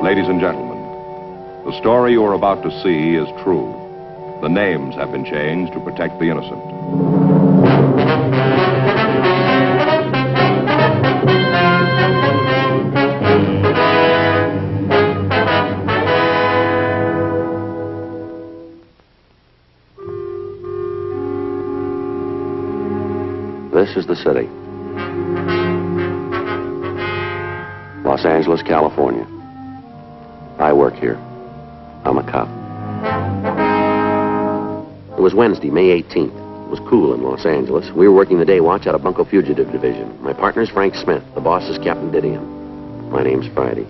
Ladies and gentlemen, the story you are about to see is true. The names have been changed to protect the innocent. This is the city. Los Angeles, California. I work here. I'm a cop. It was Wednesday, May 18th. It was cool in Los Angeles. We were working the day watch out of Bunco Fugitive Division. My partner's Frank Smith. The boss is Captain Didion. My name's Friday.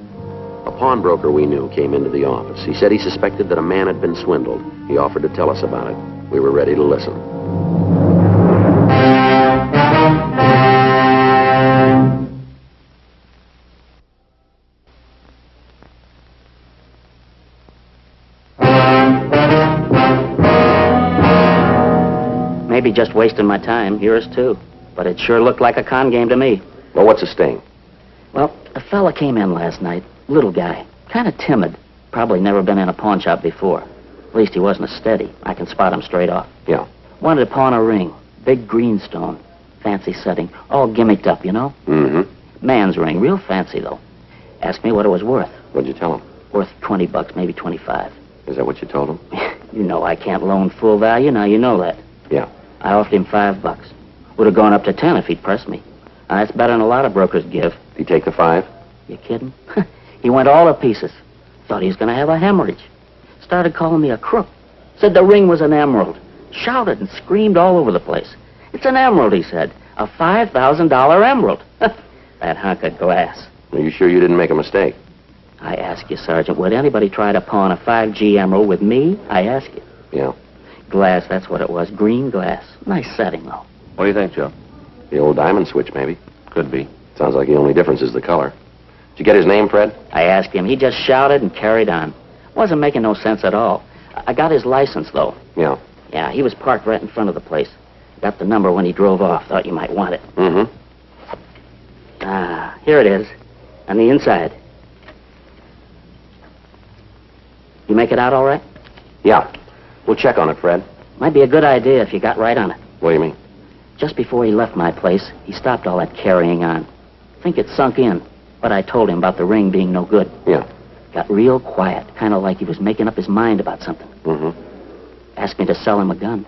A pawnbroker we knew came into the office. He said he suspected that a man had been swindled. He offered to tell us about it. We were ready to listen. Maybe just wasting my time, yours too. But it sure looked like a con game to me. Well, what's the sting? Well, a fella came in last night, little guy, kind of timid. Probably never been in a pawn shop before. At least he wasn't a steady. I can spot him straight off. Yeah. Wanted to pawn a ring, big green stone, fancy setting, all gimmicked up, you know? Mm-hmm. Man's ring, real fancy though. Asked me what it was worth. What'd you tell him? Worth $20, maybe 25. Is that what you told him? You know I can't loan full value, now you know that. Yeah. I offered him $5. Would have gone up to 10 if he'd pressed me. Now, that's better than a lot of brokers give. Did he take the 5? You kidding? He went all to pieces. Thought he was going to have a hemorrhage. Started calling me a crook. Said the ring was an emerald. Shouted and screamed all over the place. It's an emerald, he said. A $5,000 emerald. That hunk of glass. Are you sure you didn't make a mistake? I ask you, Sergeant, would anybody try to pawn a 5G emerald with me? I ask you. Yeah. Glass, that's what it was. Green glass. Nice setting, though. What do you think, Joe? The old diamond switch, maybe. Could be. Sounds like the only difference is the color. Did you get his name, Fred? I asked him. He just shouted and carried on. Wasn't making no sense at all. I got his license, though. Yeah. Yeah, he was parked right in front of the place. Got the number when he drove off. Thought you might want it. Mm-hmm. Ah, here it is. On the inside. You make it out all right? Yeah. We'll check on it, Fred. Might be a good idea if you got right on it. What do you mean? Just before he left my place, he stopped all that carrying on. Think it sunk in, but I told him about the ring being no good. Yeah. Got real quiet, kind of like he was making up his mind about something. Mm-hmm. Asked me to sell him a gun.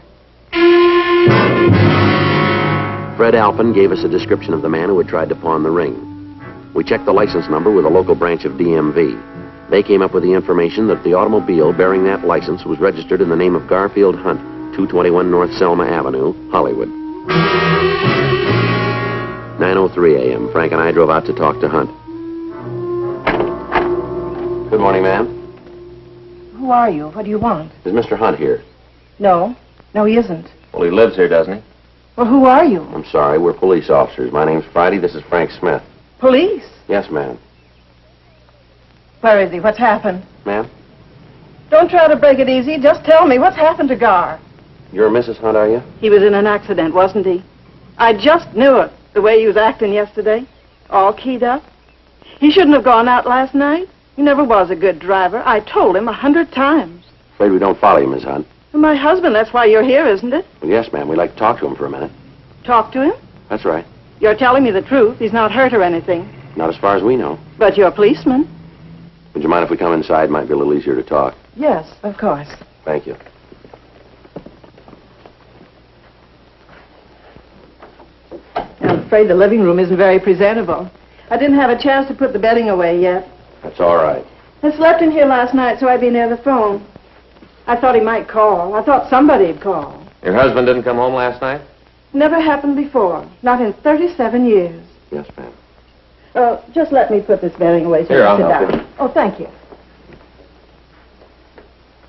Fred Alpin gave us a description of the man who had tried to pawn the ring. We checked the license number with a local branch of DMV. They came up with the information that the automobile bearing that license was registered in the name of Garfield Hunt, 221 North Selma Avenue, Hollywood. 9:03 a.m. Frank and I drove out to talk to Hunt. Good morning, ma'am. Who are you? What do you want? Is Mr. Hunt here? No. No, he isn't. Well, he lives here, doesn't he? Well, who are you? I'm sorry, we're police officers. My name's Friday. This is Frank Smith. Police? Yes, ma'am. Where is he? What's happened? Ma'am? Don't try to break it easy. Just tell me what's happened to Gar. You're Mrs. Hunt, are you? He was in an accident, wasn't he? I just knew it, the way he was acting yesterday. All keyed up. He shouldn't have gone out last night. He never was a good driver. I told him 100 times. Afraid we don't follow you, Miss Hunt. And my husband, that's why you're here, isn't it? Well, yes, ma'am. We'd like to talk to him for a minute. Talk to him? That's right. You're telling me the truth. He's not hurt or anything. Not as far as we know. But you're a policeman. Would you mind if we come inside? Might be a little easier to talk. Yes, of course. Thank you. I'm afraid the living room isn't very presentable. I didn't have a chance to put the bedding away yet. That's all right. I slept in here last night, so I'd be near the phone. I thought he might call. I thought somebody'd call. Your husband didn't come home last night? Never happened before. Not in 37 years. Yes, ma'am. Just let me put this bedding away so Here, you I'll sit help down. you. Oh, thank you.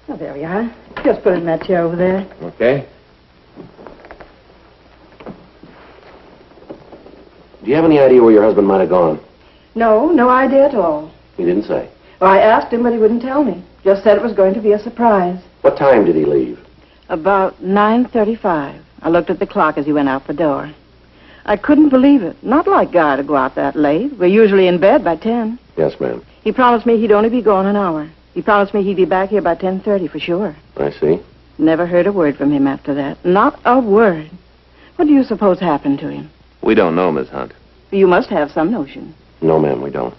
Oh, there we are. Just put it in that chair over there. Okay. Do you have any idea where your husband might have gone? No idea at all. He didn't say. Well, I asked him, but he wouldn't tell me. Just said it was going to be a surprise. What time did he leave? About 9:35. I looked at the clock as he went out the door. I couldn't believe it. Not like Guy to go out that late. We're usually in bed by 10. Yes, ma'am. He promised me he'd only be gone an hour. He promised me he'd be back here by 10:30 for sure. I see. Never heard a word from him after that. Not a word. What do you suppose happened to him? We don't know, Miss Hunt. You must have some notion. No, ma'am, we don't.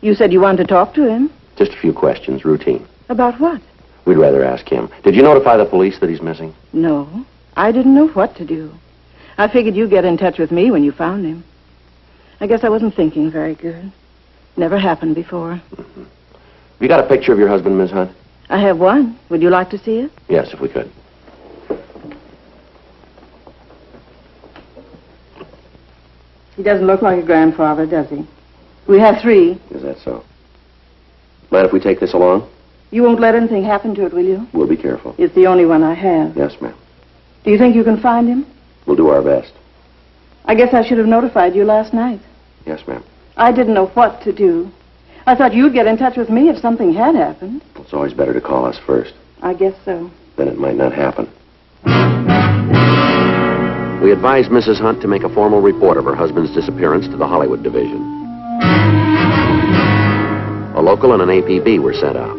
You said you wanted to talk to him. Just a few questions, routine. About what? We'd rather ask him. Did you notify the police that he's missing? No. I didn't know what to do. I figured you'd get in touch with me when you found him. I guess I wasn't thinking very good. Never happened before. Mm-hmm. You got a picture of your husband, Miss Hunt? I have one. Would you like to see it? Yes, if we could. He doesn't look like a grandfather, does he? We have 3. Is that so? Mind if we take this along? You won't let anything happen to it, will you? We'll be careful. It's the only one I have. Yes, ma'am. Do you think you can find him? We'll do our best. I guess I should have notified you last night. Yes, ma'am. I didn't know what to do. I thought you'd get in touch with me if something had happened. It's always better to call us first. I guess so. Then it might not happen. We advised Mrs. Hunt to make a formal report of her husband's disappearance to the Hollywood Division. A local and an APB were sent out.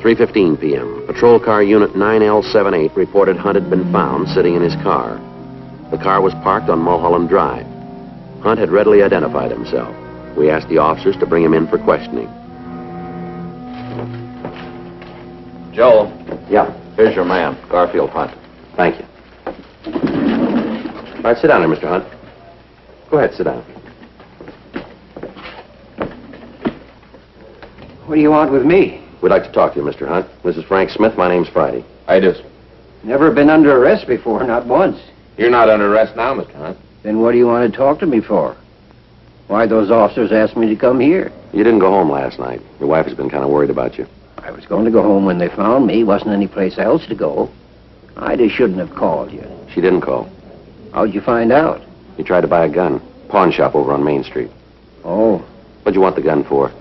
3:15 p.m. Patrol car unit 9L78 reported Hunt had been found sitting in his car. The car was parked on Mulholland Drive. Hunt had readily identified himself. We asked the officers to bring him in for questioning. Joel, Yeah, here's your man, Garfield Hunt. thank you. All right, sit down there, Mr. Hunt. Go ahead, sit down. What do you want with me? We'd like to talk to you, Mr. Hunt. This is Frank Smith. My name's Friday. I do. Never been under arrest before, not once. You're not under arrest now, Mr. Hunt. Then what do you want to talk to me for? Why'd those officers ask me to come here? You didn't go home last night. Your wife has been kind of worried about you. I was going to go home when they found me. Wasn't any place else to go. I just shouldn't have called you. She didn't call. How'd you find out? You tried to buy a gun. Pawn shop over on Main Street. Oh, What'd you want the gun for?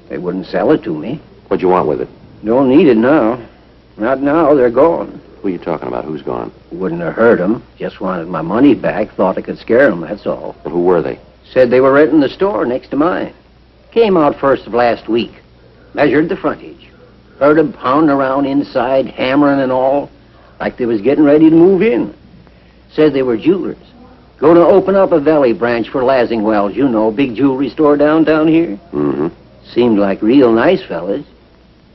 they wouldn't sell it to me. What'd you want with it? Don't need it now. Not now, they're gone. Who are you talking about? Who's gone? Wouldn't have hurt them. Just wanted my money back. Thought I could scare them, that's all. And who were they? Said they were renting the store next to mine. Came out first of last week. Measured the frontage. Heard them pounding around inside, hammering and all, like they was getting ready to move in. Said they were jewelers. Going to open up a valley branch for Lassingwells, you know, big jewelry store downtown here. Mm-hmm. Seemed like real nice fellas.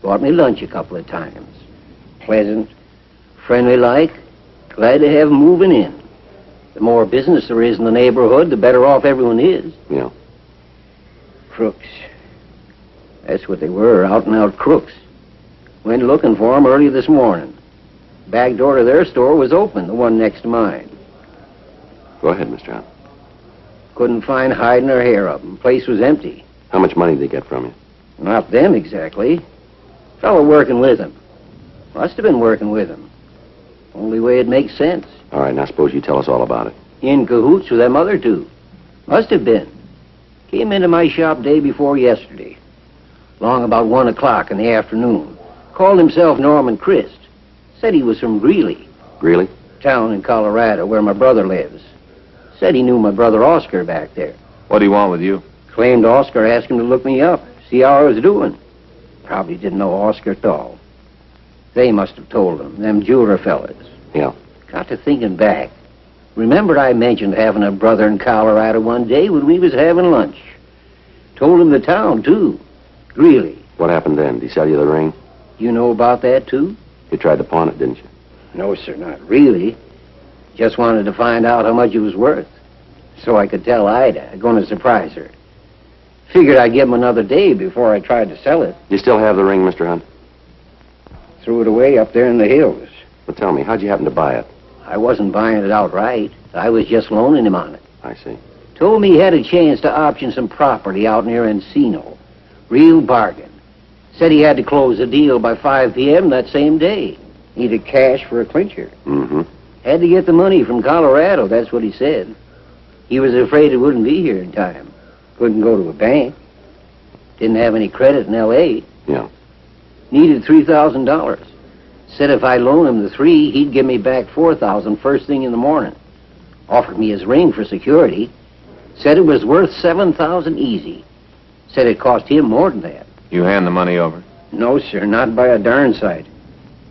Bought me lunch a couple of times. Pleasant, friendly like, glad to have 'em moving in. The more business there is in the neighborhood, the better off everyone is. Yeah. Crooks. That's what they were, out-and-out crooks. Went looking for 'em early this morning. Back door to their store was open, the one next to mine. Go ahead, Mr. Hunt. Couldn't find hide nor hair of 'em. Place was empty. How much money did they get from you? Not them exactly. Fellow working with 'em. Must have been working with 'em. Only way it makes sense. All right, now suppose you tell us all about it. In cahoots with them other two. Must have been. Came into my shop day before yesterday. Long about 1 o'clock in the afternoon. Called himself Norman Christ. Said he was from Greeley, Greeley? town in Colorado where my brother lives. Said he knew my brother Oscar back there. What do you want with you? Claimed Oscar asked him to look me up, see how I was doing. Probably didn't know Oscar at all. They must have told him, them jeweler fellas. Yeah. Got to thinking back. Remembered I mentioned having a brother in Colorado one day when we was having lunch. Told him the town, too. Greeley. What happened then? Did he sell you the ring? You know about that, too? You tried to pawn it, didn't you? No, sir, not really. Just wanted to find out how much it was worth. So I could tell Ida, going to surprise her. Figured I'd give him another day before I tried to sell it. You still have the ring, Mr. Hunt? Threw it away up there in the hills. Well, tell me, how'd you happen to buy it? I wasn't buying it outright. I was just loaning him on it. I see. Told me he had a chance to option some property out near Encino. Real bargain. Said he had to close the deal by 5 p.m. that same day. Needed cash for a clincher. Mm-hmm. Had to get the money from Colorado, that's what he said. He was afraid it wouldn't be here in time. Couldn't go to a bank. Didn't have any credit in L.A. Yeah. Needed $3,000. Said if I loan him the $3,000, he'd give me back $4,000 first thing in the morning. Offered me his ring for security. Said it was worth $7,000 easy. Said it cost him more than that. You hand the money over? No, sir, not by a darn sight.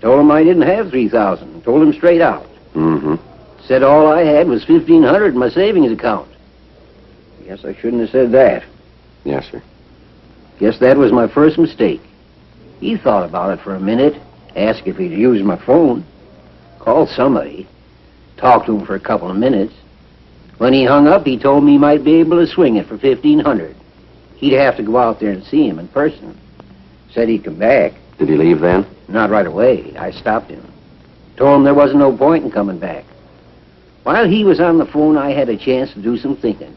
Told him I didn't have $3,000. Told him straight out. Mm-hmm. Said all I had was $1,500 in my savings account. Guess I shouldn't have said that. Yes, sir. Guess that was my first mistake. He thought about it for a minute, asked if he'd use my phone, called somebody, talked to him for a couple of minutes. When he hung up, he told me he might be able to swing it for $1,500. He'd have to go out there and see him in person. Said he'd come back. Did he leave then? Not right away. I stopped him. Told him there wasn't no point in coming back. While he was on the phone, I had a chance to do some thinking.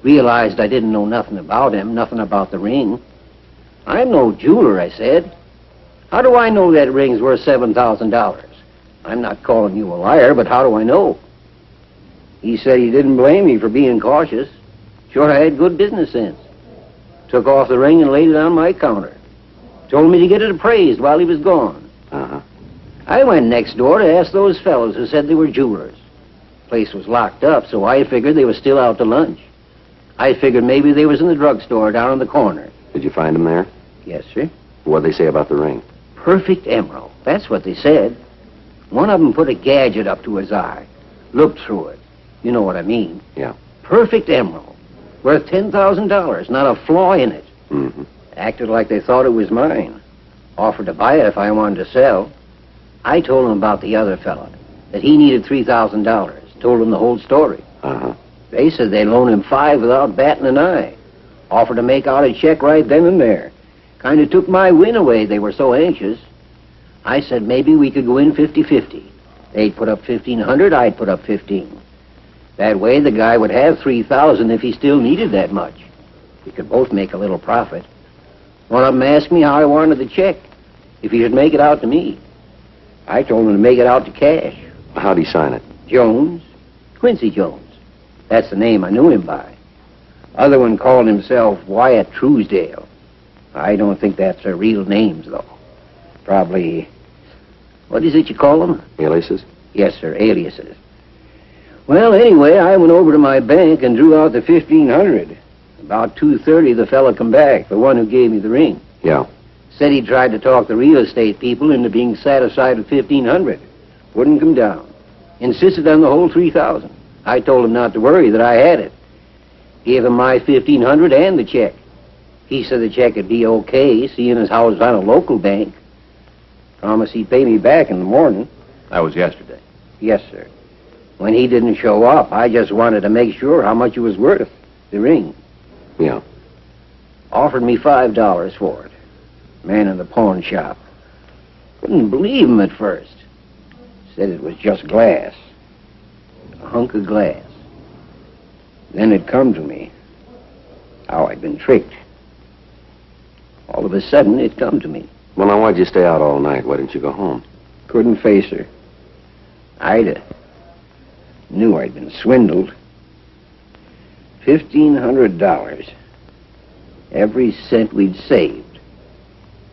Realized I didn't know nothing about him, nothing about the ring. I'm no jeweler, I said. How do I know that ring's worth $7,000? I'm not calling you a liar, but how do I know? He said he didn't blame me for being cautious. Sure, I had good business sense. Took off the ring and laid it on my counter. Told me to get it appraised while he was gone. Uh-huh. I went next door to ask those fellows who said they were jewelers. Place was locked up, so I figured they were still out to lunch. I figured maybe they was in the drugstore down on the corner. Did you find him there? Yes, sir. What'd they say about the ring? Perfect emerald. That's what they said. One of them put a gadget up to his eye. Looked through it. You know what I mean. Yeah. Perfect emerald. Worth $10,000. Not a flaw in it. Mm-hmm. Acted like they thought it was mine. Offered to buy it if I wanted to sell. I told them about the other fella. That he needed $3,000. Told them the whole story. Uh-huh. They said they'd loan him $5,000 without batting an eye. Offered to make out a check right then and there. Kind of took my win away, they were so anxious. I said maybe we could go in 50-50. They'd put up $1,500, I'd put up $15,000. That way the guy would have $3,000 if he still needed that much. We could both make a little profit. One of them asked me how I wanted the check, if he should make it out to me. I told him to make it out to cash. How'd he sign it? Jones. Quincy Jones. That's the name I knew him by. Other one called himself Wyatt Truesdale. I don't think that's their real names, though. Probably... What is it you call them? Aliases? Yes, sir, aliases. Well, anyway, I went over to my bank and drew out the $1,500. About 2:30, the fella come back, the one who gave me the ring. Yeah. Said he tried to talk the real estate people into being satisfied with $1,500. Wouldn't come down. Insisted on the whole $3,000. I told him not to worry, that I had it. Gave him my $1,500 and the check. He said the check would be okay, seeing as how it was on a local bank. Promised he'd pay me back in the morning. That was yesterday. Yes, sir. When he didn't show up, I just wanted to make sure how much it was worth, the ring. Yeah. Offered me $5 for it. Man in the pawn shop. Couldn't believe him at first. Said it was just glass. A hunk of glass. Then it come to me. How I'd been tricked. All of a sudden, it come to me. Well, now, why'd you stay out all night? Why didn't you go home? Couldn't face her. I'd knew I'd been swindled. $1,500. Every cent we'd saved.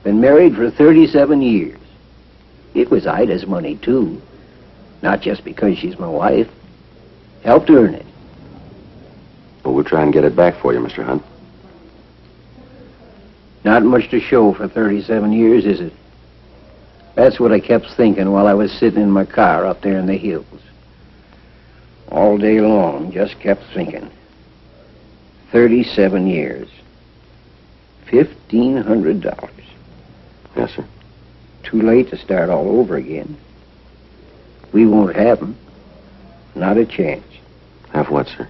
Been married for 37 years. It was Ida's money, too. Not just because she's my wife. Helped earn it. Well, we'll try and get it back for you, Mr. Hunt. Not much to show for 37 years, is it? That's what I kept thinking while I was sitting in my car up there in the hills. All day long, just kept thinking. 37 years. $1,500. Yes, sir. Too late to start all over again. We won't have 'em. Not a chance. Have what, sir?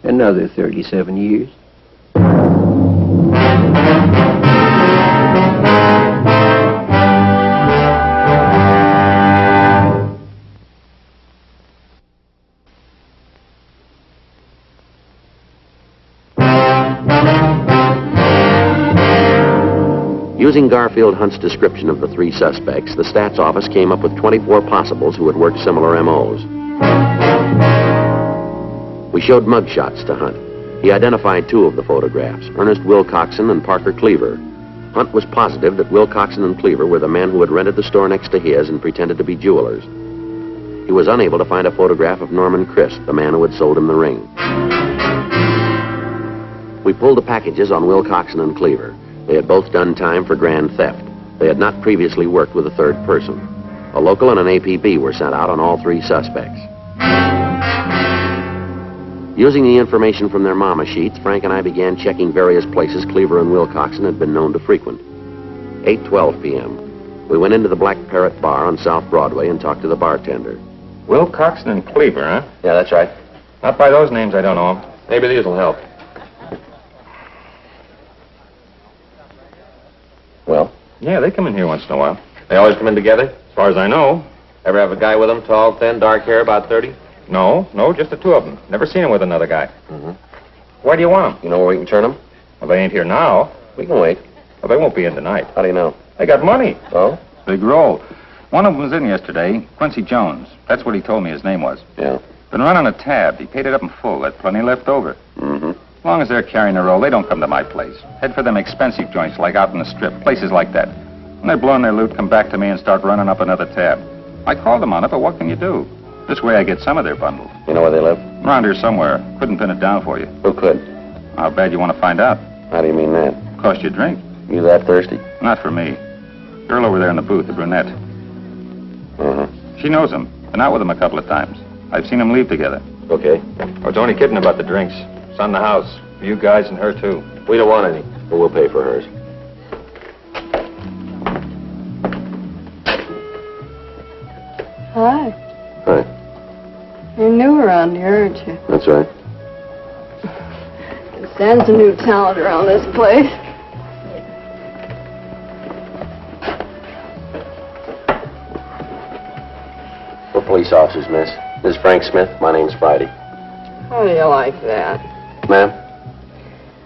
Another 37 years. Using Garfield Hunt's description of the three suspects, the stats office came up with 24 possibles who had worked similar MOs. We showed mugshots to Hunt. He identified two of the photographs, Ernest Wilcoxson and Parker Cleaver. Hunt was positive that Wilcoxson and Cleaver were the men who had rented the store next to his and pretended to be jewelers. he was unable to find a photograph of Norman Christ, the man who had sold him the ring. We pulled the packages on Wilcoxson and Cleaver. They had both done time for grand theft. They had not previously worked with a third person. A local and an APB were sent out on all three suspects. Using the information from their mama sheets, Frank and I began checking various places Cleaver and Wilcoxson had been known to frequent. 8:12 p.m. We went into the Black Parrot Bar on South Broadway and talked to the bartender. Wilcoxson and Cleaver, huh? Yeah, that's right. Not by those names, I don't know 'em. Maybe these will help. Well? Yeah, they come in here once in a while. They always come in together? As far as I know. Ever have a guy with them, tall, thin, dark hair, about 30? No, just the two of them. Never seen him with another guy. Mm-hmm. Where do you want them? You know where we can turn them? Well, they ain't here now. We can wait. Well, they won't be in tonight. How do you know? They got money. Oh? Big roll. One of them was in yesterday, Quincy Jones. That's what he told me his name was. Yeah. Been running a tab. He paid it up in full. Had plenty left over. Mm-hmm. As long as they're carrying a roll, they don't come to my place. Head for them expensive joints like out in the strip, places like that. When they're blowing their loot, come back to me and start running up another tab. I called them on it, but what can you do? This way I get some of their bundles. You know where they live? Around here somewhere. Couldn't pin it down for you. Who could? How bad you want to find out? How do you mean that? Cost you a drink. You that thirsty? Not for me. Girl over there in the booth, the brunette. Uh-huh. She knows him. Been out with him a couple of times. I've seen them leave together. Okay. I was only kidding about the drinks. It's on the house. For you guys and her, too. We don't want any, but we'll pay for hers. Hi. Hi. You're new around here, aren't you? That's right. Stands a new talent around this place. We're police officers, miss. This is Frank Smith. My name's Friday. How do you like that? Ma'am?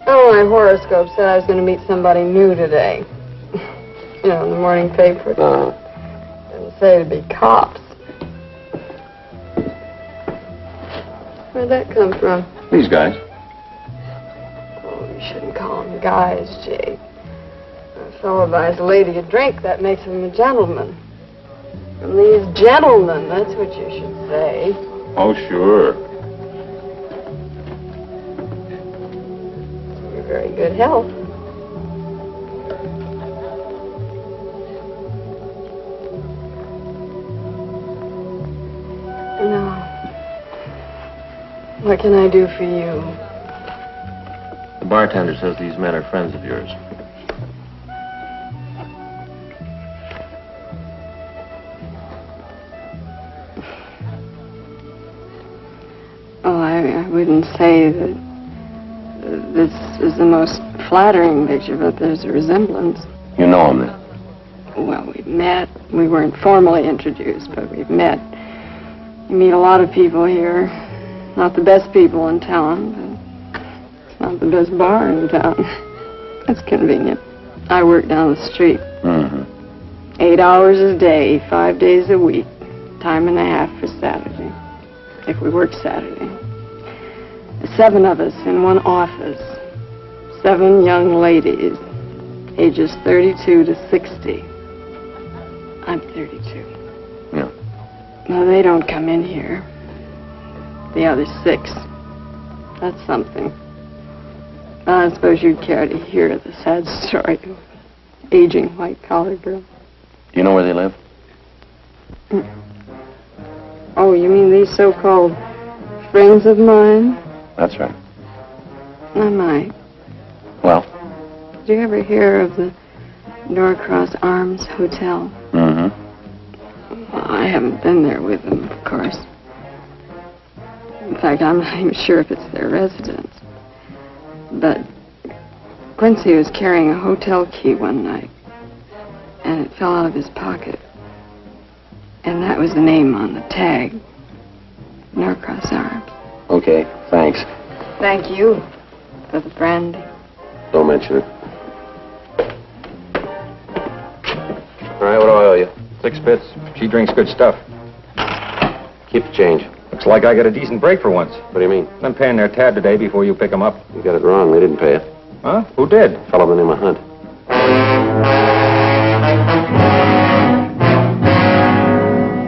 Oh, my horoscope said I was going to meet somebody new today. You know, in the morning paper. Uh-huh. Didn't say to be cops. Where'd that come from? These guys. Oh, you shouldn't call them guys, Jake. A fellow buys a lady a drink, that makes him a gentleman. And these gentlemen, that's what you should say. Oh, sure. You're very good health. Now, what can I do for you? The bartender says these men are friends of yours. Oh, I wouldn't say that this is the most flattering picture, but there's a resemblance. You know him, then? Well, we've met. We weren't formally introduced, but we've met. You meet a lot of people here. Not the best people in town, but it's not the best bar in town. It's convenient. I work down the street. Mm-hmm. 8 hours a day, 5 days a week. Time and a half for Saturday, if we work Saturday. 7 of us in one office. 7 young ladies, ages 32 to 60. I'm 32. Yeah. No, they don't come in here. The other 6. That's something. I suppose you'd care to hear the sad story of aging white-collar girl. Do you know where they live? Oh, you mean these so-called friends of mine? That's right. I might. Well? Did you ever hear of the Norcross Arms Hotel? Mm-hmm. Well, I haven't been there with them, of course. In fact, I'm not even sure if it's their residence. But Quincy was carrying a hotel key one night, and it fell out of his pocket. And that was the name on the tag. Norcross Arms. Okay, thanks. Thank you for the brandy. Don't mention it. All right, what do I owe you? 6 bits. She drinks good stuff. Keep the change. Looks like I got a decent break for once. What do you mean? I'm paying their tab today before you pick them up. You got it wrong. They didn't pay it. Huh? Who did? A fellow by the name of Hunt.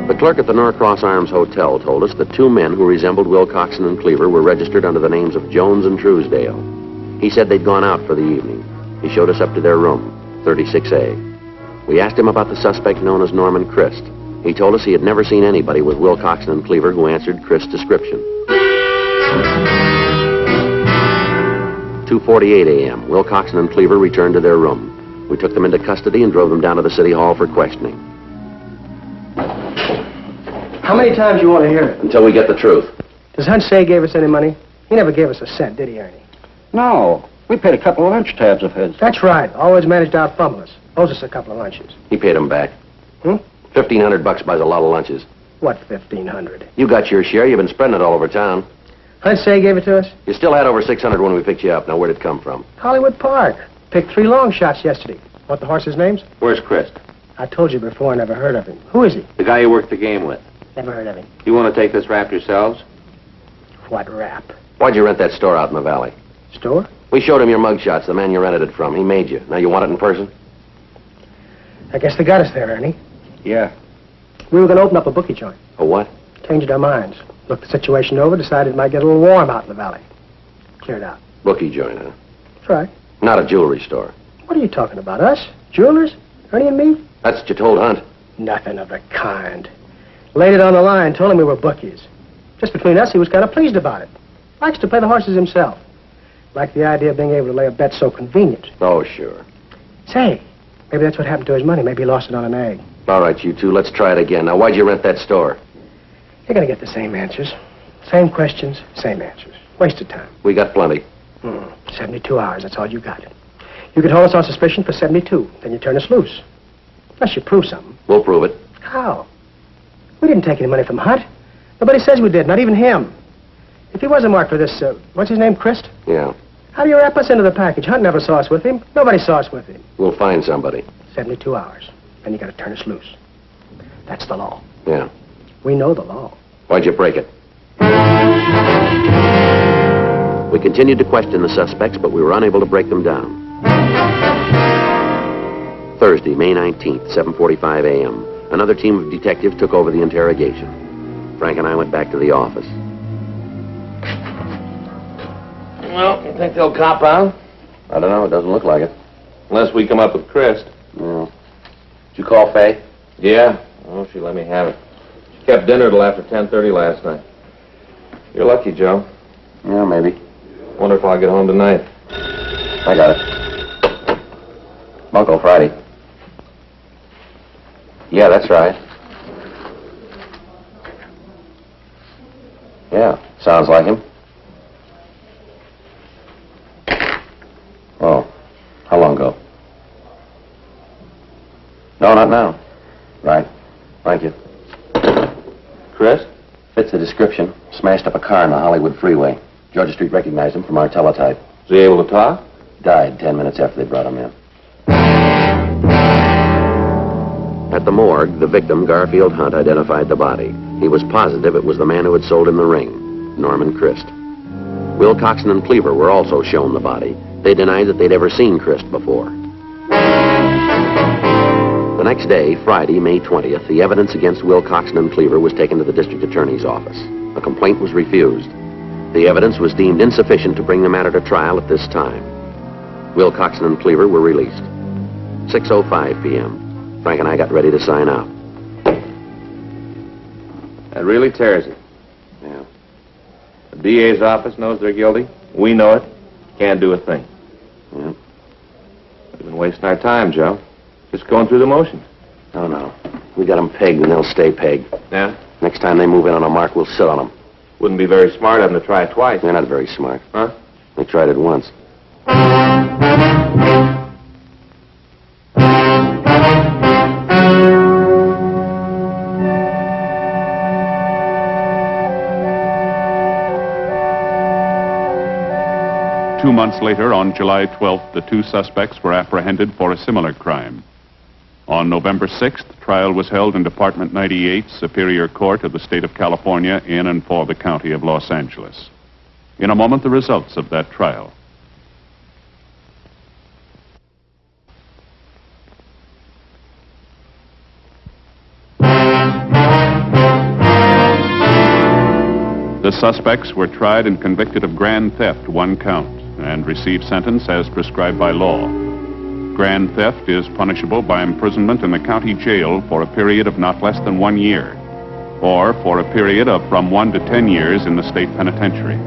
The clerk at the Norcross Arms Hotel told us that two men who resembled Wilcoxson and Cleaver were registered under the names of Jones and Truesdale. He said they'd gone out for the evening. He showed us up to their room, 36A. We asked him about the suspect known as Norman Christ. He told us he had never seen anybody with Wilcoxson and Cleaver who answered Christ's description. 2:48 a.m., Wilcoxson and Cleaver returned to their room. We took them into custody and drove them down to the city hall for questioning. How many times you want to hear it? Until we get the truth. Does Hunt say he gave us any money? He never gave us a cent, did he, Ernie? No. We paid a couple of lunch tabs of his. That's right. Always managed to outfumble us. Owes us a couple of lunches. He paid them back. Hmm? $1,500 buys a lot of lunches. What, 1,500? You got your share. You've been spreading it all over town. Hunt say he gave it to us? You still had over 600 when we picked you up. Now, where'd it come from? Hollywood Park. Picked 3 long shots yesterday. Want the horses' names? Where's Christ? I told you before I never heard of him. Who is he? The guy you worked the game with. Never heard of him. You want to take this rap yourselves? What rap? Why'd you rent that store out in the valley? Store? We showed him your mugshots, the man you rented it from. He made you. Now you want it in person? I guess they got us there, Ernie. Yeah. We were going to open up a bookie joint. A what? Changed our minds. Looked the situation over, decided it might get a little warm out in the valley. Cleared out. Bookie joint, huh? That's right. Not a jewelry store. What are you talking about? Us? Jewelers? Ernie and me? That's what you told Hunt. Nothing of the kind. Laid it on the line, told him we were bookies. Just between us, he was kind of pleased about it. Likes to play the horses himself. Liked the idea of being able to lay a bet so convenient. Oh, sure. Say, maybe that's what happened to his money. Maybe he lost it on an egg. All right, you two, let's try it again. Now, why'd you rent that store? You're going to get the same answers. Same questions, same answers. Waste of time. We got plenty. 72 hours, that's all you got. You could hold us on suspicion for 72. Then you turn us loose. Unless you prove something. We'll prove it. How? We didn't take any money from Hunt. Nobody says we did, not even him. If he wasn't marked for this, what's his name, Christ? Yeah. How do you wrap us into the package? Hunt never saw us with him. Nobody saw us with him. We'll find somebody. 72 hours. Then you got to turn us loose. That's the law. Yeah. We know the law. Why'd you break it? We continued to question the suspects, but we were unable to break them down. Thursday, May 19th, 7:45 a.m. Another team of detectives took over the interrogation. Frank and I went back to the office. Well, you think they'll cop out? I don't know. It doesn't look like it. Unless we come up with Christ. Yeah. Did you call Faye? Yeah. Oh, she let me have it. She kept dinner till after 10:30 last night. You're lucky, Joe. Yeah, maybe. Wonder if I'll get home tonight. I got it. Bunco Friday. Yeah, that's right. Yeah, sounds like him. Oh, how long ago? No, not now. Right. Thank you. Chris? Fits the description. Smashed up a car on the Hollywood freeway. Georgia Street recognized him from our teletype. Is he able to talk? Died 10 minutes after they brought him in. At the morgue, the victim, Garfield Hunt, identified the body. He was positive it was the man who had sold him the ring, Norman Christ. Wilcoxson and Cleaver were also shown the body. They denied that they'd ever seen Christ before. The next day, Friday, May 20th, the evidence against Wilcoxson and Cleaver was taken to the district attorney's office. A complaint was refused. The evidence was deemed insufficient to bring the matter to trial at this time. Wilcoxson and Cleaver were released. 6:05 p.m. Frank and I got ready to sign out. That really tears it. Yeah. The DA's office knows they're guilty. We know it. Can't do a thing. Yeah. We've been wasting our time, Joe. Just going through the motions. No. We got them pegged and they'll stay pegged. Yeah? Next time they move in on a mark, we'll sit on them. Wouldn't be very smart of them to try it twice. They're not very smart. Huh? They tried it once. 2 months later, on July 12th, the two suspects were apprehended for a similar crime. On November 6th, trial was held in Department 98, Superior Court of the State of California, in and for the County of Los Angeles. In a moment, the results of that trial. The suspects were tried and convicted of grand theft, 1 count, and received sentence as prescribed by law. Grand theft is punishable by imprisonment in the county jail for a period of not less than 1 year, or for a period of from 1 to 10 years in the state penitentiary.